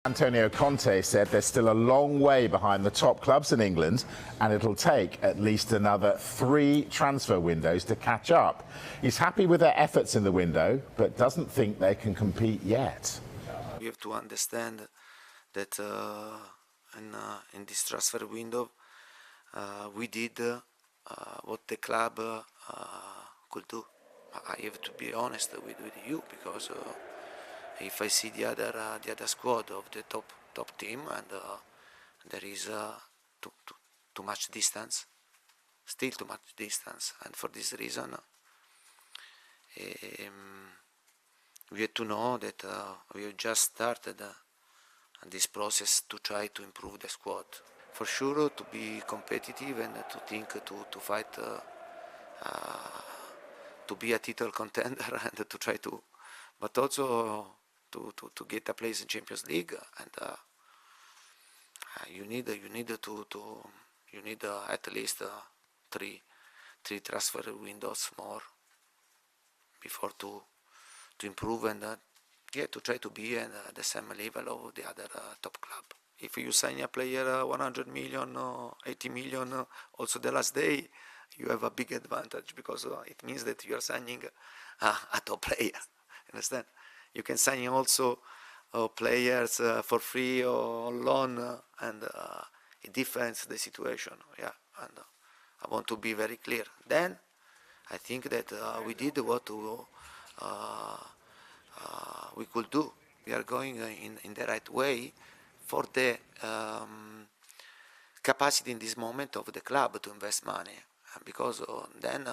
Antonio Conte said there's still a long way behind the top clubs in England and it'll take at least another 3 transfer windows to catch up. He's happy with their efforts in the window but doesn't think they can compete yet. We have to understand that in this transfer window we did what the club could do. I have to be honest with you, because if I see the other squad of the top team, and there is too much distance, still too much distance, and for this reason we have to know that we have just started this process to try to improve the squad. For sure, to be competitive and to think to fight to be a title contender and to try to, but also to get a place in Champions League, and you need at least three transfer windows more before to improve and to try to be at the same level of the other top club. If you sign a player 100 million or 80 million, also the last day, you have a big advantage, because it means that you are signing a top player. Understand? You can sign also players for free or on loan, and it differs the situation. Yeah, and I want to be very clear. Then I think that we did what we could do. We are going in the right way for the capacity in this moment of the club to invest money, because then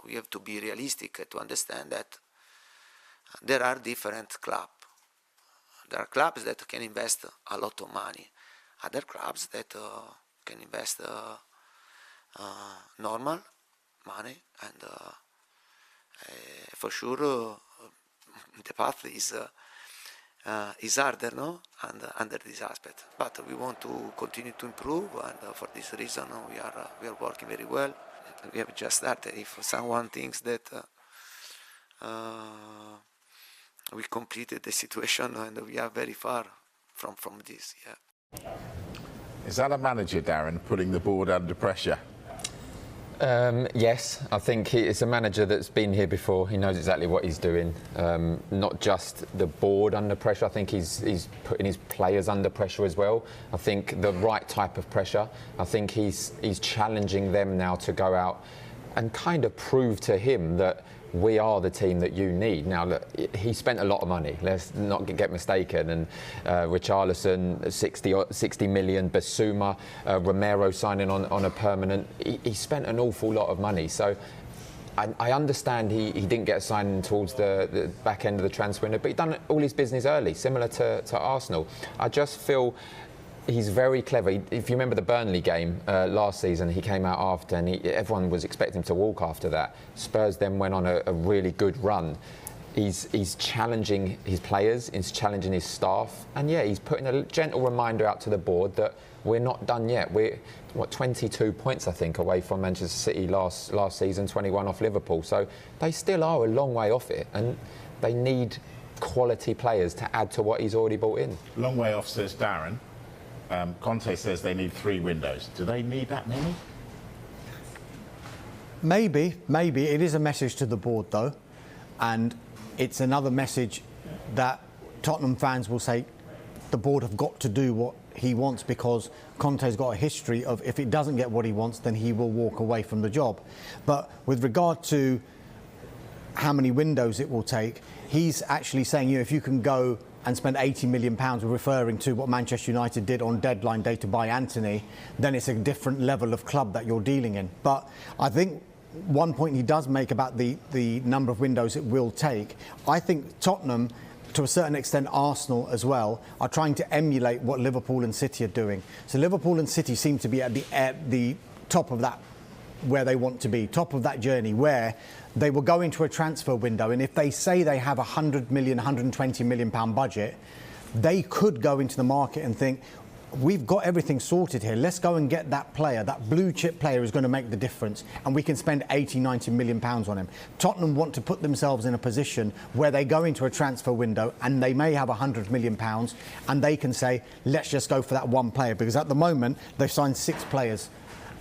we have to be realistic to understand that there are different clubs. There are clubs that can invest a lot of money, other clubs that can invest normal money, and for sure the path is harder, no? And under this aspect. But we want to continue to improve, and for this reason we are working very well. We have just started. If someone thinks that we completed the situation, and we are very far from this, yeah. Is that a manager, Darren, putting the board under pressure? Yes, I think it's a manager that's been here before. He knows exactly what he's doing. Not just the board under pressure, I think he's putting his players under pressure as well. I think the right type of pressure. I think he's challenging them now to go out and kind of prove to him that we are the team that you need. Now, look, he spent a lot of money. Let's not get mistaken. And Richarlison, 60 million, Basuma, Romero signing on a permanent. He spent an awful lot of money. So I understand he didn't get a signing towards the back end of the transfer window, but he'd done all his business early, similar to Arsenal. I just feel he's very clever. If you remember the Burnley game last season, he came out after, and everyone was expecting him to walk after that. Spurs then went on a really good run. He's challenging his players, he's challenging his staff, and yeah, he's putting a gentle reminder out to the board that we're not done yet. We're 22 points, I think, away from Manchester City last season, 21 off Liverpool. So they still are a long way off it, and they need quality players to add to what he's already brought in. Long way off, says Darren. Conte says they need 3 windows. Do they need that many? Maybe. It is a message to the board, though. And it's another message that Tottenham fans will say the board have got to do what he wants, because Conte's got a history of, if it doesn't get what he wants, then he will walk away from the job. But with regard to how many windows it will take, he's actually saying, if you can go and spend £80 million, referring to what Manchester United did on deadline day to buy Anthony, then it's a different level of club that you're dealing in. But I think one point he does make about the number of windows it will take, I think Tottenham, to a certain extent Arsenal as well, are trying to emulate what Liverpool and City are doing. So Liverpool and City seem to be at the top of that, where they want to be, top of that journey, where they will go into a transfer window, and if they say they have £100 million, £120 million budget, they could go into the market and think, we've got everything sorted here. Let's go and get that player, that blue chip player who's going to make the difference, and we can spend 80, 90 million pounds on him. Tottenham want to put themselves in a position where they go into a transfer window and they may have 100 million pounds and they can say, let's just go for that one player, because at the moment they've signed 6 players.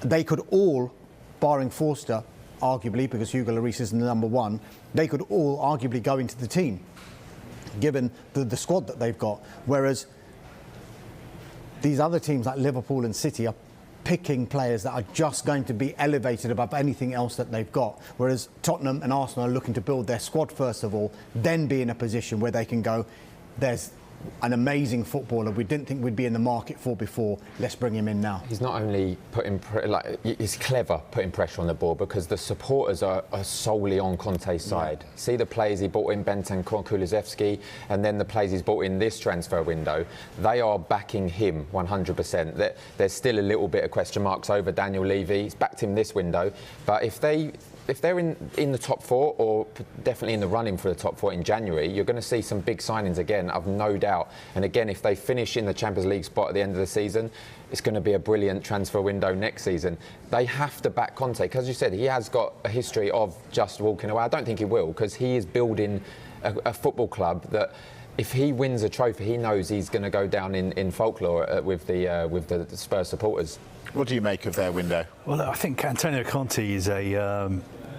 They could all, barring Forster, arguably, because Hugo Lloris is the number 1, they could all arguably go into the team, given the squad that they've got. Whereas these other teams like Liverpool and City are picking players that are just going to be elevated above anything else that they've got. Whereas Tottenham and Arsenal are looking to build their squad first of all, then be in a position where they can go, there's an amazing footballer we didn't think we'd be in the market for before, let's bring him in now. He's not only he's clever putting pressure on the board, because the supporters are solely on Conte's side. See the players he bought in, Bentancur, Kulusevski, and then the players he's bought in this transfer window, they are backing him 100%. There's still a little bit of question marks over Daniel Levy. He's backed him this window, but if they're in the top 4, or definitely in the running for the top 4 in January, you're going to see some big signings again, I've no doubt. And again, if they finish in the Champions League spot at the end of the season, it's going to be a brilliant transfer window next season. They have to back Conte, because you said he has got a history of just walking away. I don't think he will, because he is building a football club that, if he wins a trophy, he knows he's going to go down in folklore with the Spurs supporters. What do you make of their window? Well, I think Antonio Conte is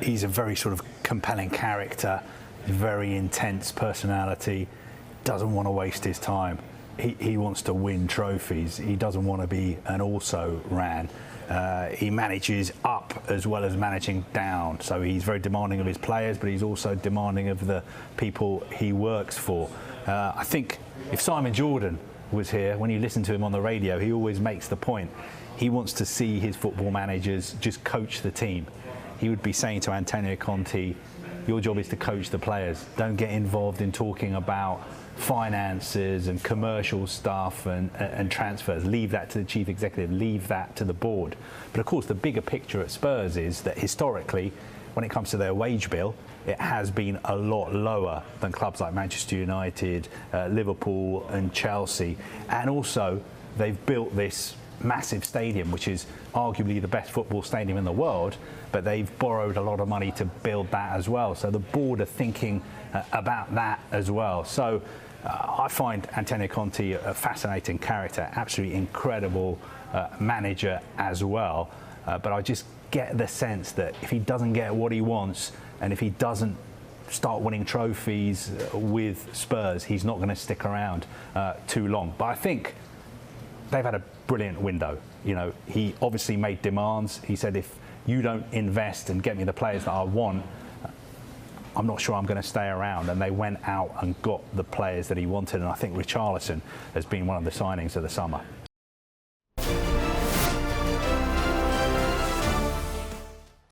he's a very sort of compelling character, very intense personality, doesn't want to waste his time. He wants to win trophies. He doesn't want to be an also-ran. He manages up as well as managing down. So he's very demanding of his players, but he's also demanding of the people he works for. I think if Simon Jordan was here, when you listen to him on the radio, he always makes the point. He wants to see his football managers just coach the team. He would be saying to Antonio Conte, your job is to coach the players. Don't get involved in talking about finances and commercial stuff and transfers. Leave that to the chief executive, leave that to the board. But of course, the bigger picture at Spurs is that historically, when it comes to their wage bill, it has been a lot lower than clubs like Manchester United, Liverpool and Chelsea. And also, they've built this massive stadium, which is arguably the best football stadium in the world, but they've borrowed a lot of money to build that as well. So the board are thinking about that as well. So I find Antonio Conte a fascinating character, absolutely incredible manager as well. But I just get the sense that if he doesn't get what he wants, and if he doesn't start winning trophies with Spurs, he's not going to stick around too long. But I think they've had a brilliant window. You know, he obviously made demands. He said, if you don't invest and get me the players that I want, I'm not sure I'm going to stay around. And they went out and got the players that he wanted. And I think Richarlison has been one of the signings of the summer.